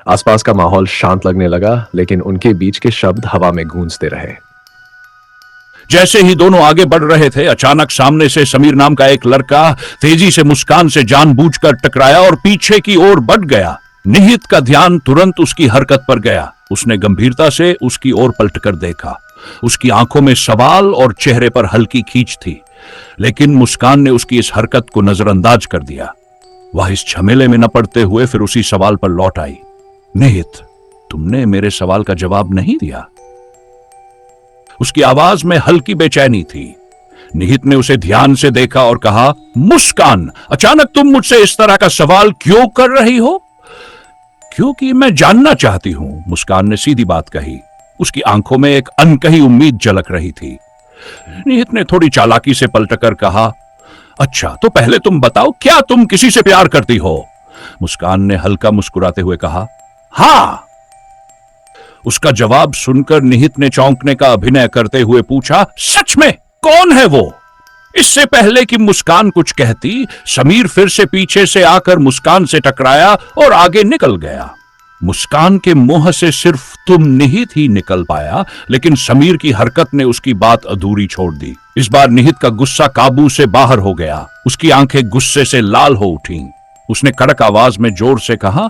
आसपास का माहौल शांत लगने लगा, लेकिन उनके बीच के शब्द हवा में गूंजते रहे। जैसे ही दोनों आगे बढ़ रहे थे, अचानक सामने से समीर नाम का एक लड़का तेजी से मुस्कान से जानबूझकर टकराया और पीछे की ओर बढ़ गया। निहित का ध्यान तुरंत उसकी हरकत पर गया। उसने गंभीरता से उसकी ओर पलटकर देखा। उसकी आंखों में सवाल और चेहरे पर हल्की खींच थी, लेकिन मुस्कान ने उसकी इस हरकत को नजरअंदाज कर दिया। वह इस झमेले में न पड़ते हुए फिर उसी सवाल पर लौट आई। निहित, तुमने मेरे सवाल का जवाब नहीं दिया। उसकी आवाज में हल्की बेचैनी थी। निहित ने उसे ध्यान से देखा और कहा, मुस्कान, अचानक तुम मुझसे इस तरह का सवाल क्यों कर रही हो? क्योंकि मैं जानना चाहती हूं, मुस्कान ने सीधी बात कही। उसकी आंखों में एक अनकही उम्मीद झलक रही थी। निहित ने थोड़ी चालाकी से पलटकर कहा, अच्छा तो पहले तुम बताओ, क्या तुम किसी से प्यार करती हो? मुस्कान ने हल्का मुस्कुराते हुए कहा, हां। उसका जवाब सुनकर निहित ने चौंकने का अभिनय करते हुए पूछा, सच में? कौन है वो? इससे पहले कि मुस्कान कुछ कहती, समीर फिर से पीछे से आकर मुस्कान से टकराया और आगे निकल गया। मुस्कान के मुंह से सिर्फ तुम निहित ही निकल पाया, लेकिन समीर की हरकत ने उसकी बात अधूरी छोड़ दी। इस बार निहित का गुस्सा काबू से बाहर हो गया। उसकी आंखें गुस्से से लाल हो उठी। उसने कड़क आवाज में जोर से कहा,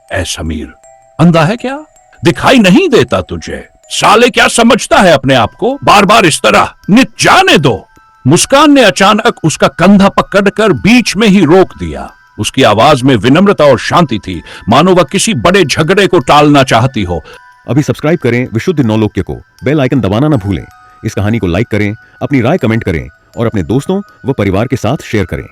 ऐ समीर, अंधा है क्या? दिखाई नहीं देता तुझे? साले क्या समझता है अपने आप को? बार बार इस तरह नित जाने दो। मुस्कान ने अचानक उसका कंधा पकड़कर बीच में ही रोक दिया। उसकी आवाज में विनम्रता और शांति थी, मानो वह किसी बड़े झगड़े को टालना चाहती हो। अभी सब्सक्राइब करें विशुद्ध नौलोक्य को, बेल आइकन दबाना न भूलें। इस कहानी को लाइक करें, अपनी राय कमेंट करें और अपने दोस्तों व परिवार के साथ शेयर करें।